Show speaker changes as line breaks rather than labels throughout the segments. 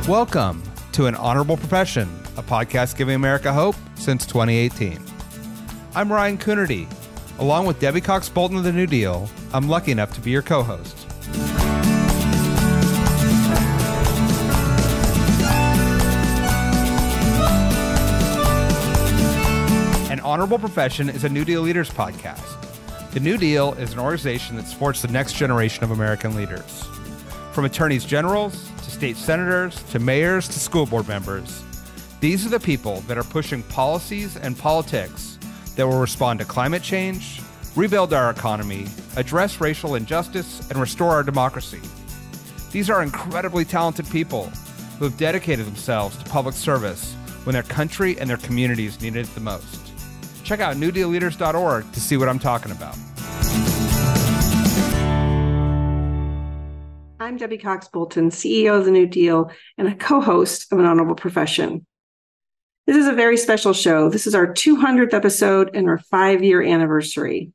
Welcome to An Honorable Profession, a podcast giving America hope since 2018. I'm Ryan Coonerty. Along with Debbie Cox Bultan of the New Deal, I'm lucky enough to be your co-host. An Honorable Profession is a New Deal Leaders podcast. The New Deal is an organization that supports the next generation of American leaders. From attorneys generals, to state senators, to mayors, to school board members, these are the people that are pushing policies and politics that will respond to climate change, rebuild our economy, address racial injustice, and restore our democracy. These are incredibly talented people who have dedicated themselves to public service when their country and their communities needed it the most. Check out newdealleaders.org to see what I'm talking about.
I'm Debbie Cox Bultan, CEO of the New Deal and a co-host of An Honorable Profession. This is a very special show. This is our 200th episode and our 5-year anniversary.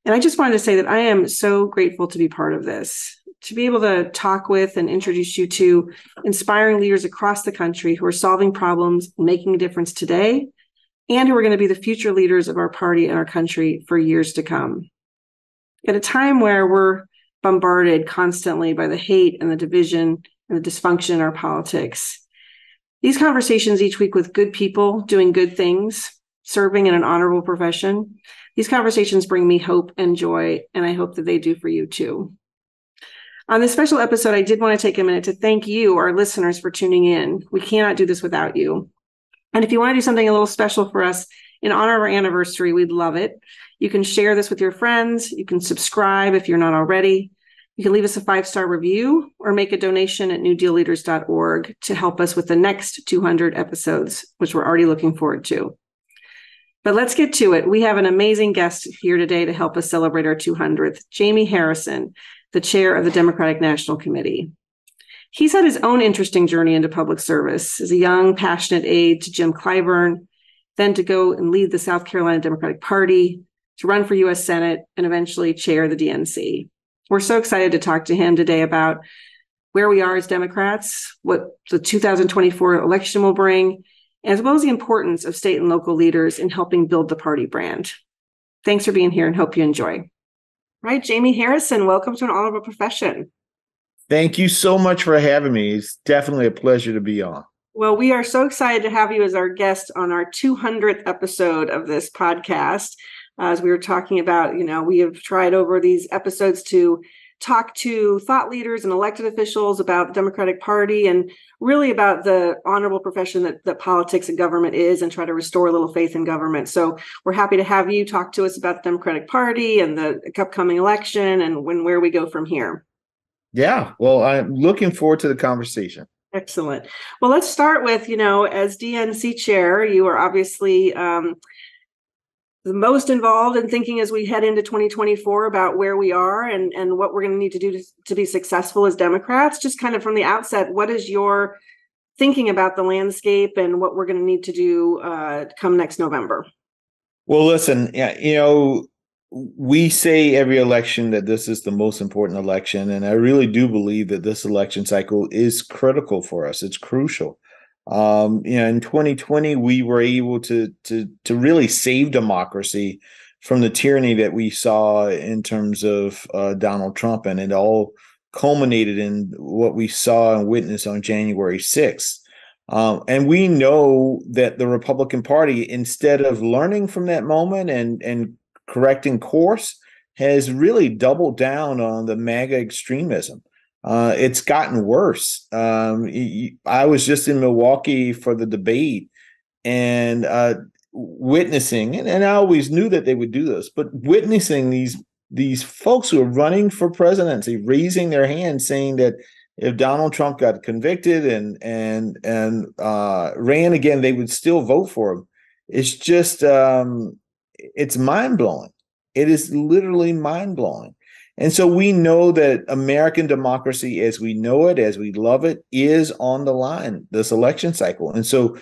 And I just wanted to say that I am so grateful to be part of this, to be able to talk with and introduce you to inspiring leaders across the country who are solving problems, making a difference today, and who are going to be the future leaders of our party and our country for years to come. At a time where we're bombarded constantly by the hate and the division and the dysfunction in our politics, these conversations each week with good people doing good things, serving in an honorable profession, these conversations bring me hope and joy, and I hope that they do for you too. On this special episode, I did want to take a minute to thank you, our listeners, for tuning in. We cannot do this without you. And if you want to do something a little special for us in honor of our anniversary, we'd love it. You can share this with your friends. You can subscribe if you're not already. You can leave us a 5-star review or make a donation at newdealleaders.org to help us with the next 200 episodes, which we're already looking forward to. But let's get to it. We have an amazing guest here today to help us celebrate our 200th, Jaime Harrison, the chair of the Democratic National Committee. He's had his own interesting journey into public service as a young, passionate aide to Jim Clyburn, then to go and lead the South Carolina Democratic Party, to run for U.S. Senate, and eventually chair the DNC. We're so excited to talk to him today about where we are as Democrats, what the 2024 election will bring, as well as the importance of state and local leaders in helping build the party brand. Thanks for being here and hope you enjoy. All right, Jaime Harrison, welcome to An Honorable Profession.
Thank you so much for having me. It's definitely a pleasure to be on.
Well, we are so excited to have you as our guest on our 200th episode of this podcast. As we were talking about, we have tried over these episodes to talk to thought leaders and elected officials about the Democratic Party and really about the honorable profession that politics and government is, and try to restore a little faith in government. So we're happy to have you talk to us about the Democratic Party and the upcoming election and where we go from here.
Yeah, well, I'm looking forward to the conversation.
Excellent. Well, let's start with, as DNC chair, you are obviously the most involved in thinking as we head into 2024 about where we are and what we're going to need to do to be successful as Democrats. Just kind of from the outset, what is your thinking about the landscape and what we're going to need to do come next November?
Well, listen, we say every election that this is the most important election, and I really do believe that this election cycle is critical for us. It's crucial. In 2020, we were able to really save democracy from the tyranny that we saw in terms of Donald Trump, and it all culminated in what we saw and witnessed on January 6th. And we know that the Republican Party, instead of learning from that moment and correcting course, has really doubled down on the MAGA extremism. It's gotten worse. I was just in Milwaukee for the debate and witnessing, and I always knew that they would do this, but witnessing these folks who are running for presidency, raising their hands, saying that if Donald Trump got convicted and ran again, they would still vote for him. It's just it's mind-blowing. It is literally mind-blowing. And so we know that American democracy, as we know it, as we love it, is on the line this election cycle. And so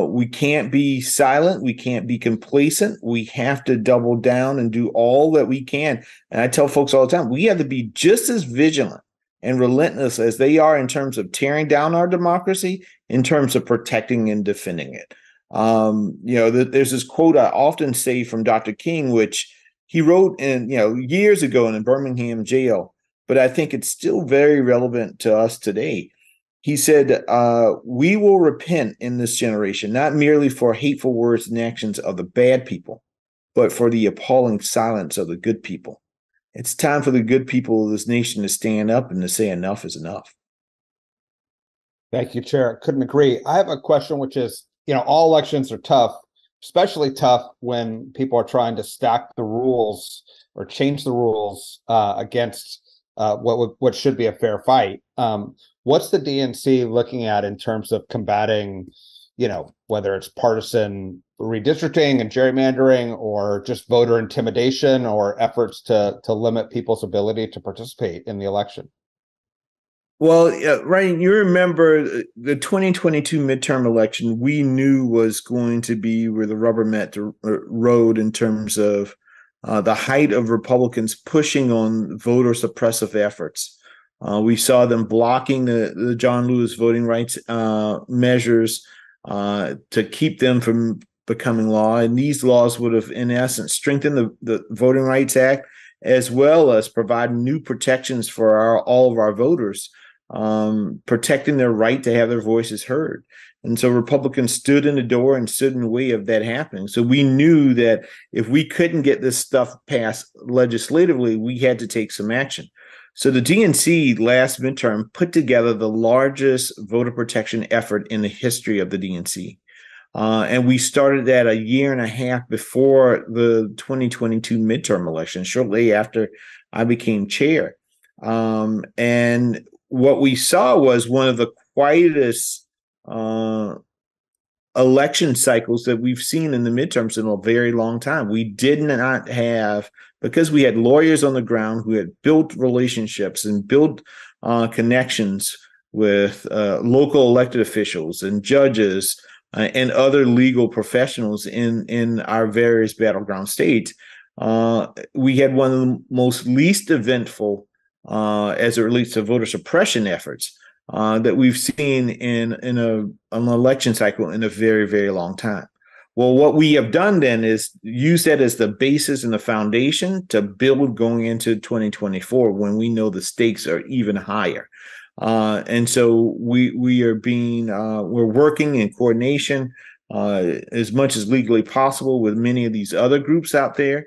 we can't be silent. We can't be complacent. We have to double down and do all that we can. And I tell folks all the time, we have to be just as vigilant and relentless as they are in terms of tearing down our democracy, in terms of protecting and defending it. There's this quote I often say from Dr. King, which he wrote years ago in a Birmingham jail, but I think it's still very relevant to us today. He said, we will repent in this generation, not merely for hateful words and actions of the bad people, but for the appalling silence of the good people. It's time for the good people of this nation to stand up and to say enough is enough.
Thank you, Chair. Couldn't agree. I have a question, which is, all elections are tough, especially tough when people are trying to stack the rules or change the rules against what should be a fair fight. What's the DNC looking at in terms of combating, whether it's partisan redistricting and gerrymandering or just voter intimidation or efforts to limit people's ability to participate in the election?
Well, Ryan, you remember the 2022 midterm election, we knew was going to be where the rubber met the road in terms of the height of Republicans pushing on voter suppressive efforts. We saw them blocking the John Lewis voting rights measures to keep them from becoming law. And these laws would have, in essence, strengthened the Voting Rights Act, as well as provide new protections for all of our voters, protecting their right to have their voices heard. And so Republicans stood in the door and stood in the way of that happening. So we knew that if we couldn't get this stuff passed legislatively, we had to take some action. So the DNC last midterm put together the largest voter protection effort in the history of the DNC. And we started that a year and a half before the 2022 midterm election, shortly after I became chair. And what we saw was one of the quietest election cycles that we've seen in the midterms in a very long time. We did not have, because we had lawyers on the ground who had built relationships and built connections with local elected officials and judges and other legal professionals in our various battleground states. We had one of the most least eventful as it relates to voter suppression efforts that we've seen in an election cycle in a very, very long time. Well, what we have done then is use that as the basis and the foundation to build going into 2024 when we know the stakes are even higher. And so we're working in coordination as much as legally possible with many of these other groups out there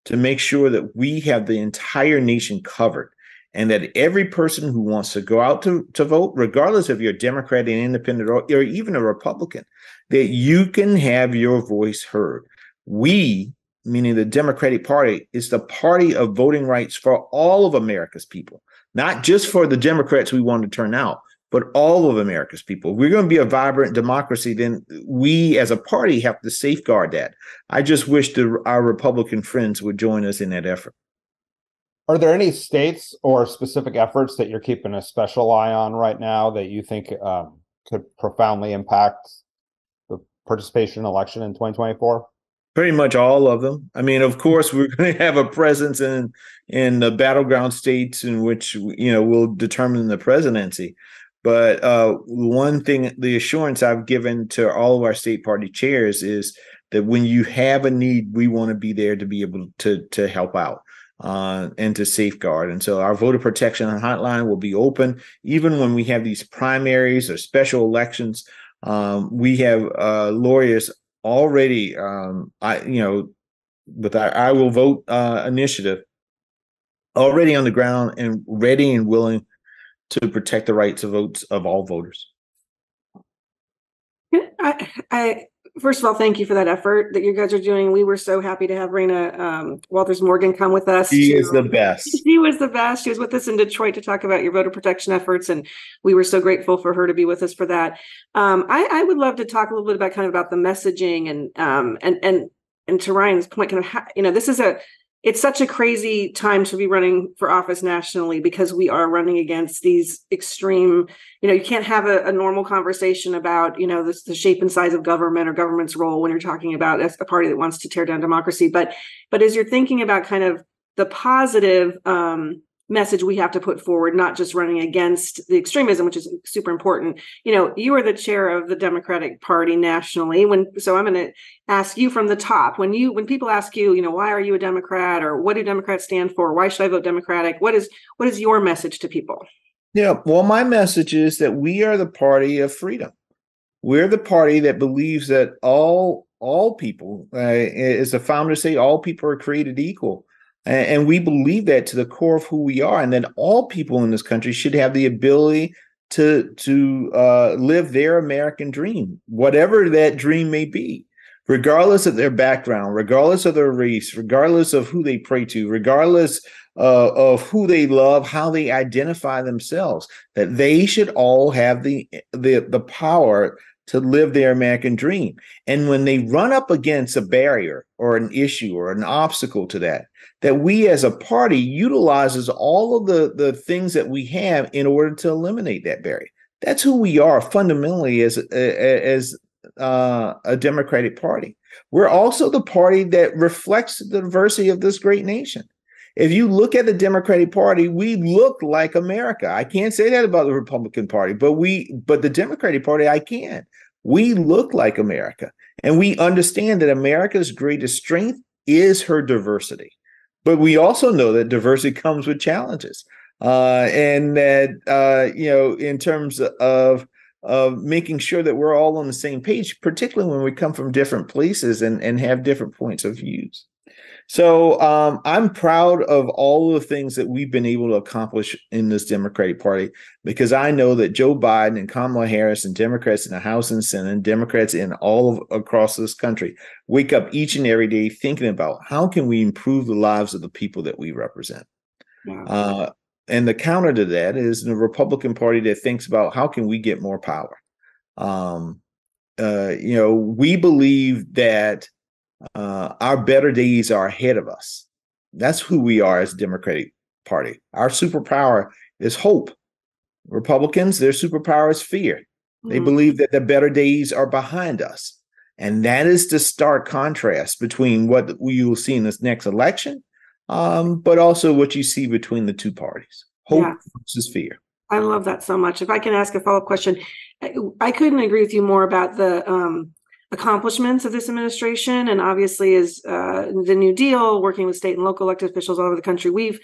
to make sure that we have the entire nation covered, and that every person who wants to go out to vote, regardless if you're a Democrat, an independent, or even a Republican, that you can have your voice heard. We, meaning the Democratic Party, is the party of voting rights for all of America's people, not just for the Democrats we want to turn out, but all of America's people. If we're going to be a vibrant democracy, then we as a party have to safeguard that. I just wish our Republican friends would join us in that effort.
Are there any states or specific efforts that you're keeping a special eye on right now that you think could profoundly impact the participation in election in 2024?
Pretty much all of them. I mean, of course, we're going to have a presence in the battleground states in which, will determine the presidency. But one thing, the assurance I've given to all of our state party chairs is that when you have a need, we want to be there to be able to help out. And to safeguard. And so our voter protection hotline will be open even when we have these primaries or special elections. We have lawyers already, with our I Will Vote initiative, already on the ground and ready and willing to protect the rights of votes of all voters.
First of all, thank you for that effort that you guys are doing. We were so happy to have Raina Walters Morgan come with us.
She is the best.
She was the best. She was with us in Detroit to talk about your voter protection efforts, and we were so grateful for her to be with us for that. I would love to talk a little bit about the messaging and to Ryan's point, it's such a crazy time to be running for office nationally because we are running against these extreme, you can't have a normal conversation about, the shape and size of government or government's role when you're talking about a party that wants to tear down democracy. But as you're thinking about kind of the positive message we have to put forward, not just running against the extremism, which is super important. You are the chair of the Democratic Party nationally. So I'm going to ask you from the top. When people ask you, why are you a Democrat, or what do Democrats stand for? Why should I vote Democratic? What is your message to people?
Yeah, well, my message is that we are the party of freedom. We're the party that believes that all people, as the founders say, all people are created equal. And we believe that to the core of who we are, and that all people in this country should have the ability to live their American dream, whatever that dream may be, regardless of their background, regardless of their race, regardless of who they pray to, regardless of who they love, how they identify themselves, that they should all have the power to live their American dream. And when they run up against a barrier or an issue or an obstacle to that we as a party utilizes all of the things that we have in order to eliminate that barrier. That's who we are fundamentally as a Democratic Party. We're also the party that reflects the diversity of this great nation. If you look at the Democratic Party, we look like America. I can't say that about the Republican Party, but the Democratic Party, I can. We look like America, and we understand that America's greatest strength is her diversity. But we also know that diversity comes with challenges, and that in terms of making sure that we're all on the same page, particularly when we come from different places and have different points of views. So I'm proud of all of the things that we've been able to accomplish in this Democratic Party, because I know that Joe Biden and Kamala Harris and Democrats in the House and Senate, and Democrats in across this country wake up each and every day thinking about how can we improve the lives of the people that we represent. Yeah. And the counter to that is the Republican Party that thinks about how can we get more power. We believe that our better days are ahead of us. That's who we are as a Democratic Party. Our superpower is hope. Republicans, their superpower is fear. They believe that the better days are behind us. And that is the stark contrast between what we will see in this next election, but also what you see between the two parties. Hope versus fear.
I love that so much. If I can ask a follow-up question, I couldn't agree with you more about the accomplishments of this administration. And obviously, as the New Deal, working with state and local elected officials all over the country, we've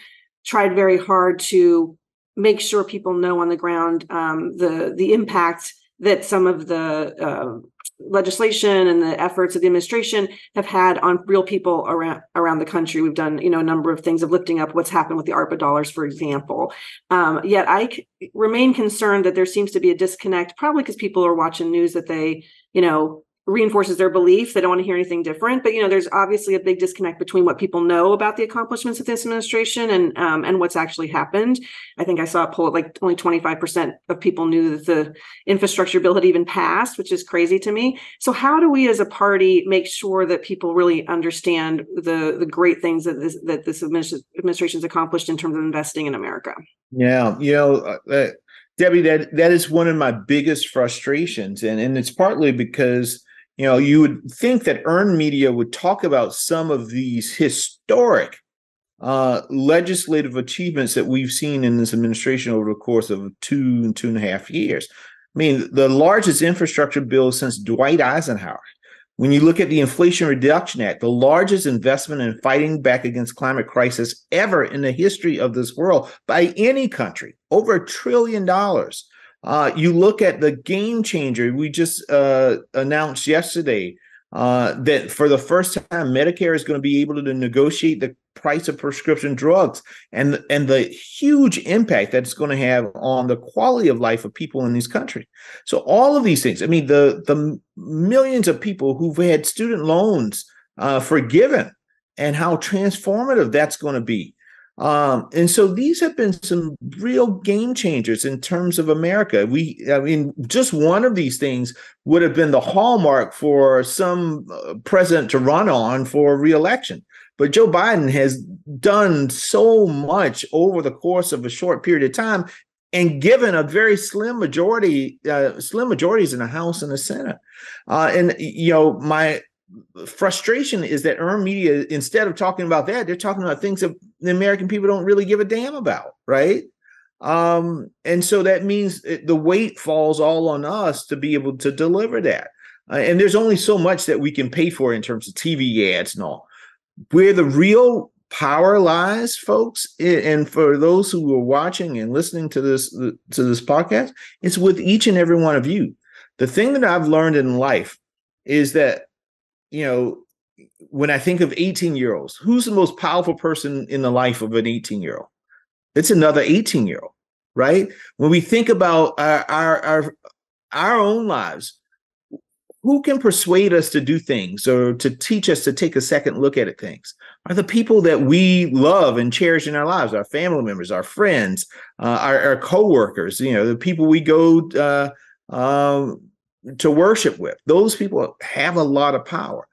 tried very hard to make sure people know on the ground the impact that some of the legislation and the efforts of the administration have had on real people around the country. We've done, a number of things of lifting up what's happened with the ARPA dollars, for example. Yet I remain concerned that there seems to be a disconnect, probably because people are watching news that they, reinforces their belief. They don't want to hear anything different. But, there's obviously a big disconnect between what people know about the accomplishments of this administration and what's actually happened. I think I saw a poll like only 25% of people knew that the infrastructure bill had even passed, which is crazy to me. So how do we as a party make sure that people really understand the great things that this administration's accomplished in terms of investing in America?
Yeah, Debbie, that is one of my biggest frustrations. And it's partly because you would think that earned media would talk about some of these historic legislative achievements that we've seen in this administration over the course of 2.5 years. I mean, the largest infrastructure bill since Dwight Eisenhower. When you look at the Inflation Reduction Act, the largest investment in fighting back against climate crisis ever in the history of this world by any country, over $1 trillion. You look at the game changer we just announced yesterday, that for the first time, Medicare is going to be able to negotiate the price of prescription drugs, and the huge impact that's going to have on the quality of life of people in this country. So all of these things, I mean, the millions of people who've had student loans forgiven, and how transformative that's going to be. And so these have been some real game changers in terms of America. Just one of these things would have been the hallmark for some president to run on for re-election. But Joe Biden has done so much over the course of a short period of time, and given a very slim majorities in the House and the Senate. frustration is that earned media, instead of talking about that, they're talking about things that the American people don't really give a damn about, right? And so that means the weight falls all on us to be able to deliver that. And there's only so much that we can pay for in terms of TV ads and all. Where the real power lies, folks, and for those who are watching and listening to this podcast, it's with each and every one of you. The thing that I've learned in life is that, when I think of 18-year-olds, who's the most powerful person in the life of an 18-year-old? It's another 18-year-old, right? When we think about our own lives, who can persuade us to do things or to teach us to take a second look at things are the people that we love and cherish in our lives, our family members, our friends, our coworkers, the people we go to worship with. Those people have a lot of power.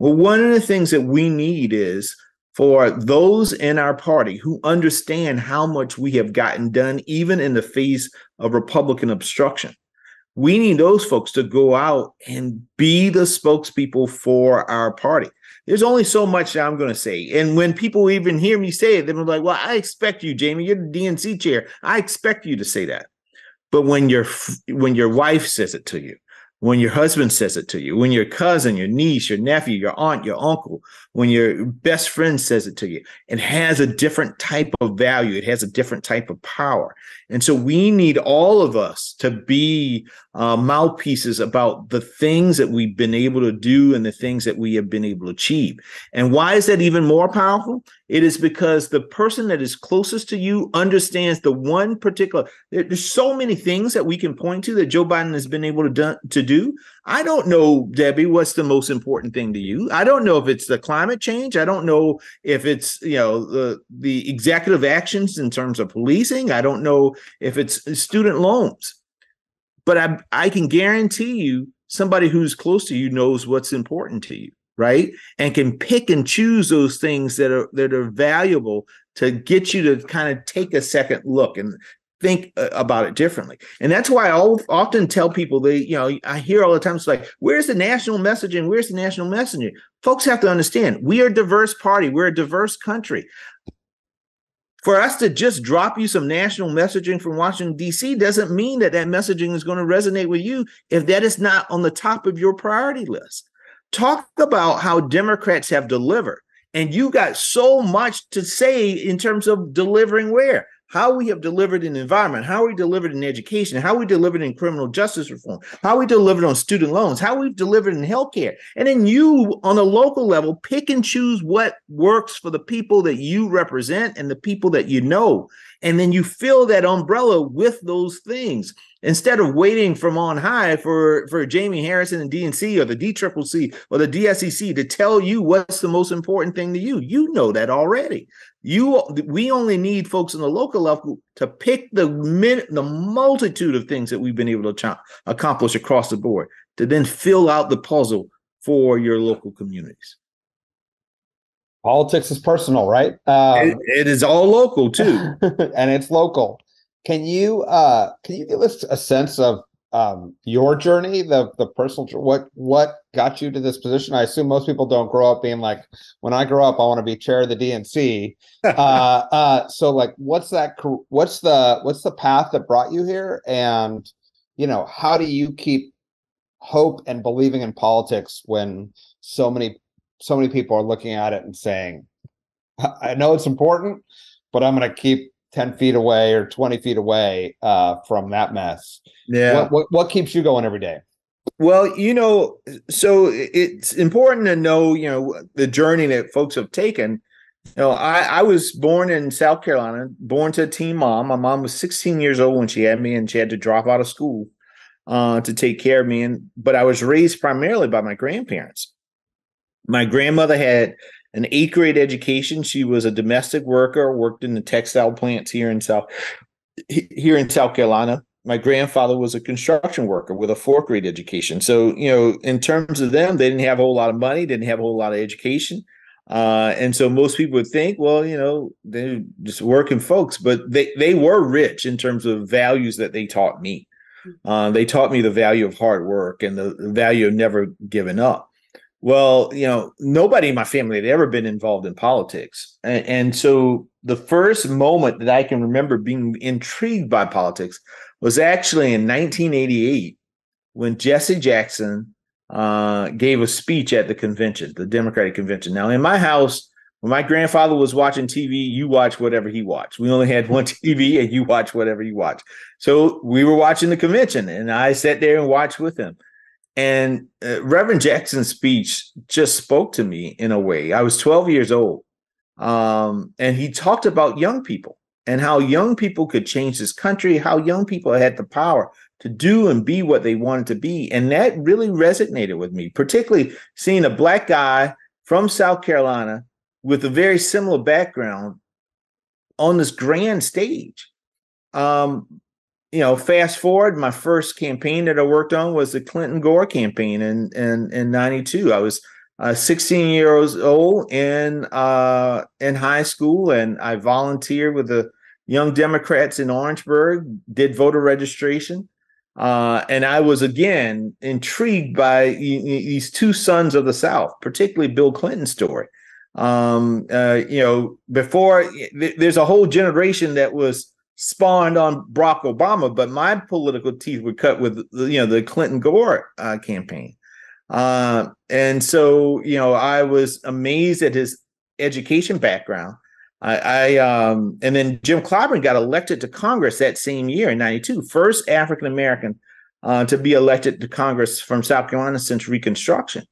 Well, one of the things that we need is for those in our party who understand how much we have gotten done, even in the face of Republican obstruction. We need those folks to go out and be the spokespeople for our party. There's only so much that I'm going to say. And when people even hear me say it, they're like, well, I expect you, Jamie, you're the DNC chair. I expect you to say that. But when your wife says it to you, when your husband says it to you, when your cousin, your niece, your nephew, your aunt, your uncle, when your best friend says it to you, it has a different type of value. It has a different type of power. And so we need all of us to be mouthpieces about the things that we've been able to do and the things that we have been able to achieve. And why is that even more powerful? It is because the person that is closest to you understands the one particular, there's so many things that we can point to that Joe Biden has been able to do. I don't know, Debbie, what's the most important thing to you? I don't know if it's the climate change. I don't know if it's, the executive actions in terms of policing. I don't know if it's student loans. But I can guarantee you somebody who's close to you knows what's important to you, right? And can pick and choose those things that are valuable to get you to kind of take a second look and think about it differently. And that's why I often tell people, I hear all the time, it's like, where's the national messaging? Where's the national messaging? Folks have to understand, we are a diverse party. We're a diverse country. For us to just drop you some national messaging from Washington, D.C. doesn't mean that messaging is going to resonate with you if that is not on the top of your priority list. Talk about how Democrats have delivered. And you got so much to say in terms of delivering where? How we have delivered in environment, how we delivered in education, how we delivered in criminal justice reform, how we delivered on student loans, how we've delivered in healthcare. And then you, on a local level, pick and choose what works for the people that you represent and the people that you know. And then you fill that umbrella with those things instead of waiting from on high for Jaime Harrison and DNC or the DCCC or the DSCC to tell you what's the most important thing to you. You know that already. We only need folks on the local level to pick the multitude of things that we've been able to accomplish across the board to then fill out the puzzle for your local communities.
Politics is personal, right?
It is all local too,
and it's local. Can you give us a sense of your journey, the personal, what got you to this position? I assume most people don't grow up being like, when I grow up, I want to be chair of the DNC. So like, what's the path that brought you here? And, how do you keep hope and believing in politics when so many people are looking at it and saying, I know it's important, but I'm going to keep 10 feet away or 20 feet away from that mess.
Yeah.
What keeps you going every day?
Well, so it's important to know, the journey that folks have taken. I was born in South Carolina, born to a teen mom. My mom was 16 years old when she had me, and she had to drop out of school to take care of me. But I was raised primarily by my grandparents. My grandmother had an 8th grade education. She was a domestic worker, worked in the textile plants here in South Carolina. My grandfather was a construction worker with a 4th grade education. So, in terms of them, they didn't have a whole lot of money, didn't have a whole lot of education. And so most people would think, well, they're just working folks, but they were rich in terms of values that they taught me. They taught me the value of hard work and the value of never giving up. Well, nobody in my family had ever been involved in politics. And so the first moment that I can remember being intrigued by politics was actually in 1988 when Jesse Jackson gave a speech at the convention, the Democratic convention. Now, in my house, when my grandfather was watching TV, you watch whatever he watched. We only had one TV and you watch whatever you watch. So we were watching the convention and I sat there and watched with him. And Reverend Jackson's speech just spoke to me in a way. I was 12 years old. And he talked about young people and how young people could change this country, how young people had the power to do and be what they wanted to be. And that really resonated with me, particularly seeing a Black guy from South Carolina with a very similar background on this grand stage. Fast forward, my first campaign that I worked on was the Clinton Gore campaign in 92. I was 16 years old in high school, and I volunteered with the Young Democrats in Orangeburg, did voter registration. And I was, again, intrigued by these two sons of the South, particularly Bill Clinton's story. Before, there's a whole generation that was spawned on Barack Obama, but my political teeth were cut with the Clinton Gore campaign. And so I was amazed at his education background. And then Jim Clyburn got elected to Congress that same year in 92, first African American to be elected to Congress from South Carolina since Reconstruction.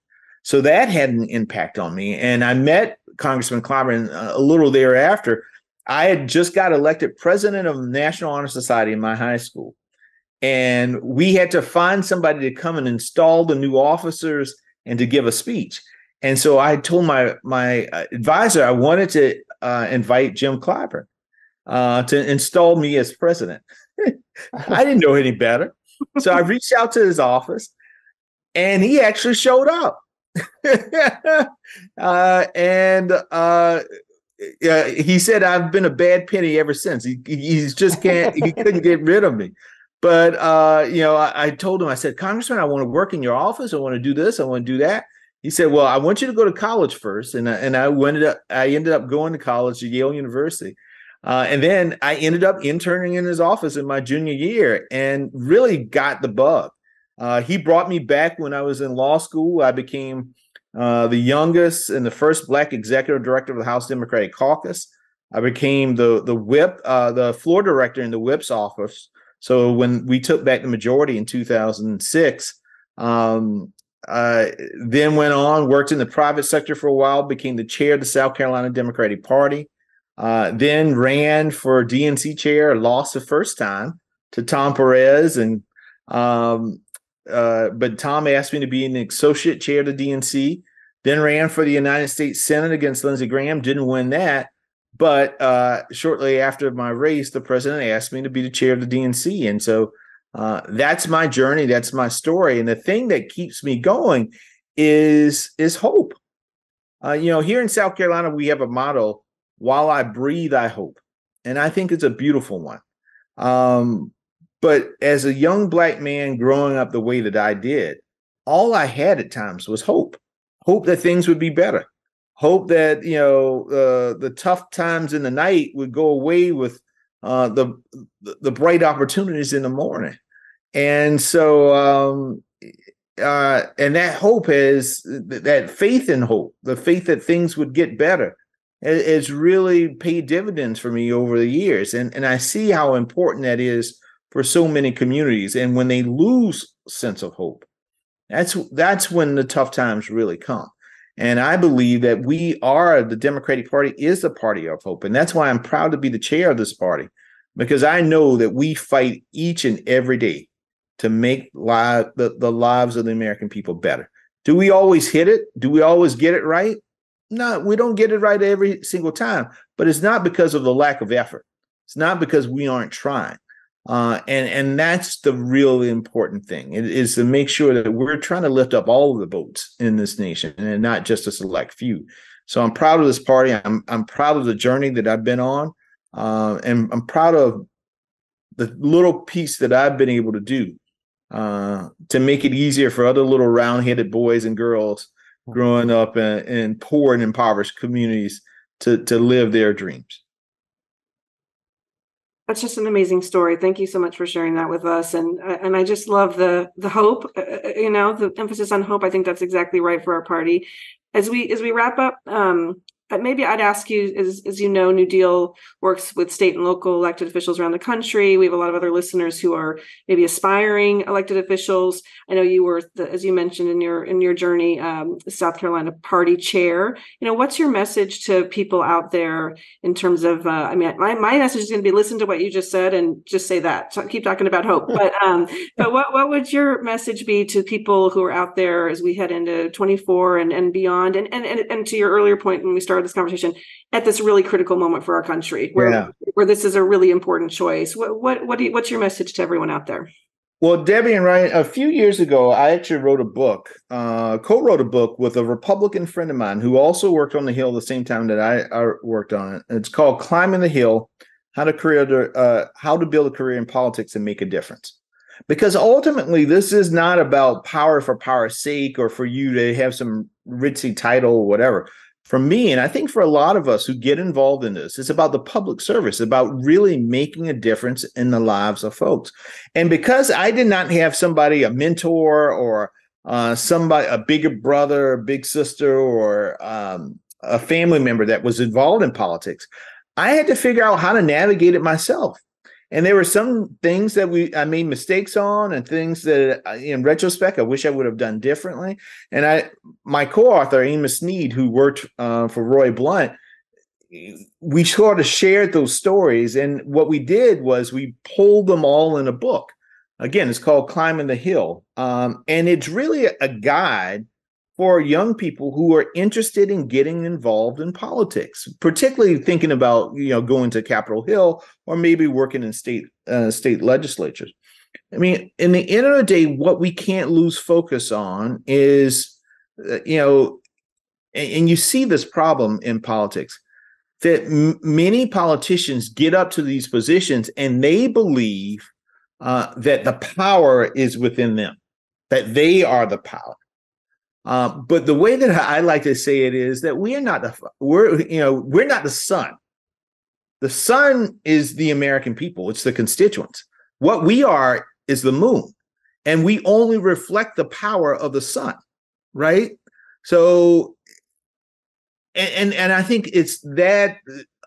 So that had an impact on me. And I met Congressman Clyburn a little thereafter. I had just got elected president of the National Honor Society in my high school. And we had to find somebody to come and install the new officers and to give a speech. And so I told my advisor I wanted to invite Jim Clyburn to install me as president. I didn't know any better. So I reached out to his office and he actually showed up. He said, I've been a bad penny ever since. He couldn't get rid of me. But, I told him, I said, Congressman, I want to work in your office. I want to do this. I want to do that. He said, well, I want you to go to college first. And I ended up going to college at Yale University. And then I ended up interning in his office in my junior year and really got the bug. He brought me back when I was in law school. I became the youngest and the first Black executive director of the House Democratic Caucus. I became the whip, the floor director in the whip's office. So when we took back the majority in 2006, then went on, worked in the private sector for a while, became the chair of the South Carolina Democratic Party, then ran for DNC chair, lost the first time to Tom Perez, but Tom asked me to be an associate chair of the DNC, then ran for the United States Senate against Lindsey Graham, didn't win that. But shortly after my race, the president asked me to be the chair of the DNC. And so that's my journey. That's my story. And the thing that keeps me going is hope. Here in South Carolina, we have a motto, while I breathe, I hope. And I think it's a beautiful one. But as a young Black man growing up the way that I did, all I had at times was hope that things would be better. Hope that, the tough times in the night would go away with the bright opportunities in the morning. And so, and that hope is that faith in hope, the faith that things would get better, has really paid dividends for me over the years. And I see how important that is for so many communities. And when they lose sense of hope, that's when the tough times really come. And I believe that the Democratic Party is the party of hope. And that's why I'm proud to be the chair of this party, because I know that we fight each and every day to make the lives of the American people better. Do we always hit it? Do we always get it right? No, we don't get it right every single time, but it's not because of the lack of effort. It's not because we aren't trying. And that's the really important thing. It is to make sure that we're trying to lift up all of the boats in this nation and not just a select few. So I'm proud of this party. I'm proud of the journey that I've been on. And I'm proud of the little piece that I've been able to do to make it easier for other little round-headed boys and girls growing up in poor and impoverished communities to live their dreams.
That's just an amazing story. Thank you so much for sharing that with us. And I just love the hope, the emphasis on hope. I think that's exactly right for our party. As we wrap up, maybe I'd ask you, as you know, New Deal works with state and local elected officials around the country. We have a lot of other listeners who are maybe aspiring elected officials. I know you were, as you mentioned in your journey, South Carolina party chair. What's your message to people out there in terms of? My message is going to be listen to what you just said and just say that. So keep talking about hope. But what would your message be to people who are out there as we head into 24 and beyond? And to your earlier point when we started this conversation, at this really critical moment for our country, where this is a really important choice. What's your message to everyone out there?
Well, Debbie and Ryan, a few years ago, I actually wrote a book, co-wrote a book with a Republican friend of mine who also worked on the Hill the same time that I worked on it. It's called Climbing the Hill: How to Build a Career in Politics and Make a Difference. Because ultimately, this is not about power for power's sake or for you to have some ritzy title or whatever. For me, and I think for a lot of us who get involved in this, it's about the public service, about really making a difference in the lives of folks. And because I did not have somebody, a mentor or somebody, a bigger brother, a big sister, or a family member that was involved in politics, I had to figure out how to navigate it myself. And there were some things that I made mistakes on, and things that in retrospect, I wish I would have done differently. And my co-author, Amos Sneed, who worked for Roy Blunt, we sort of shared those stories. And what we did was we pulled them all in a book. Again, it's called Climbing the Hill. And it's really a guide for young people who are interested in getting involved in politics, particularly thinking about, going to Capitol Hill or maybe working in state legislatures. I mean, in the end of the day, what we can't lose focus on is, and you see this problem in politics, that many politicians get up to these positions and they believe that the power is within them, that they are the power. But the way that I like to say it is that we're not the sun. The sun is the American people. It's the constituents. What we are is the moon, and we only reflect the power of the sun, right? So, and I think it's that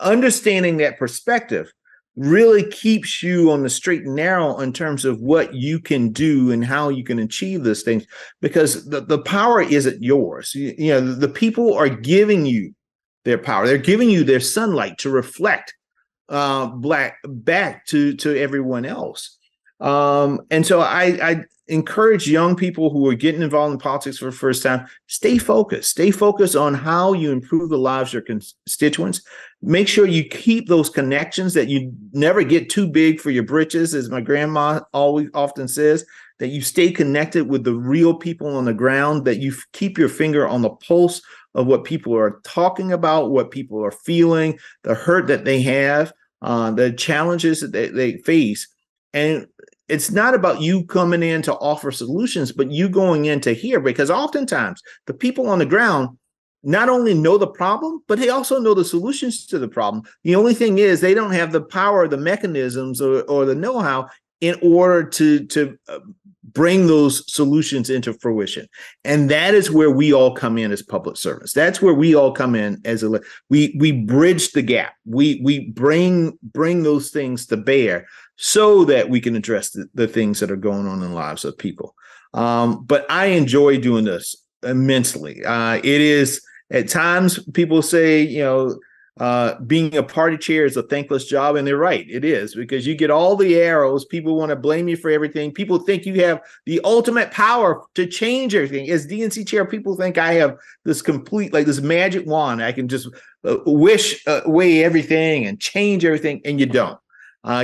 understanding that perspective really keeps you on the straight and narrow in terms of what you can do and how you can achieve these things, because the power isn't yours. The people are giving you their power. They're giving you their sunlight to reflect back to everyone else. And so I encourage young people who are getting involved in politics for the first time, stay focused on how you improve the lives of your constituents. Make sure you keep those connections, that you never get too big for your britches, as my grandma often says, that you stay connected with the real people on the ground, that you keep your finger on the pulse of what people are talking about, what people are feeling, the hurt that they have, the challenges that they face. And it's not about you coming in to offer solutions, but you going in to hear, because oftentimes the people on the ground not only know the problem, but they also know the solutions to the problem. The only thing is they don't have the power, the mechanisms, or the know-how in order to bring those solutions into fruition. And that is where we all come in as public servants. That's where we all come in as we bridge the gap. We bring those things to bear so that we can address the things that are going on in the lives of people. But I enjoy doing this immensely. It is, at times people say, being a party chair is a thankless job, and they're right. It is, because you get all the arrows. People want to blame you for everything. People think you have the ultimate power to change everything. As DNC chair, people think I have this this magic wand. I can just wish away everything and change everything, and you don't.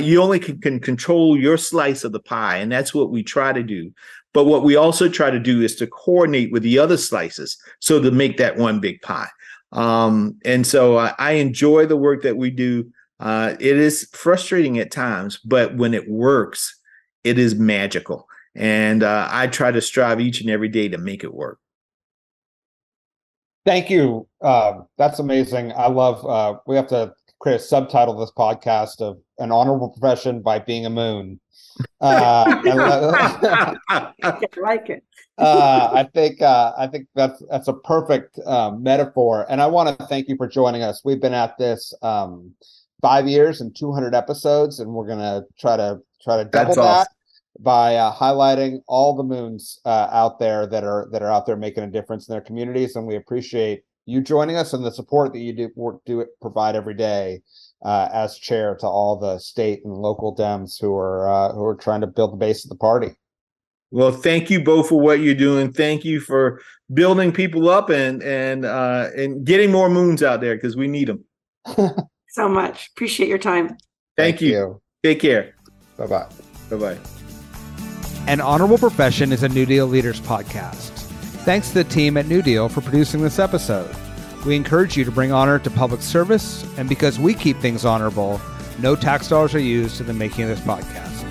You only can control your slice of the pie, and that's what we try to do. But what we also try to do is to coordinate with the other slices so to make that one big pie. And so I enjoy the work that we do. It is frustrating at times, but when it works, it is magical. And I try to strive each and every day to make it work.
Thank you. That's amazing. I love, we have to create a subtitle of this podcast of An Honorable Profession by Being a Moon.
I like it.
I think that's a perfect metaphor. And I want to thank you for joining us. We've been at this 5 years and 200 episodes, and we're going to try to double that by highlighting all the moons out there that are out there making a difference in their communities. And we appreciate you joining us and the support that you do provide every day as chair to all the state and local Dems who are trying to build the base of the party.
Well, thank you both for what you're doing. Thank you for building people up and getting more moons out there, because we need them.
So much. Appreciate your time.
Thank you. Take care.
Bye-bye.
Bye-bye.
An Honorable Profession is a New Deal Leaders podcast. Thanks to the team at NewDEAL for producing this episode. We encourage you to bring honor to public service, and because we keep things honorable, no tax dollars are used in the making of this podcast.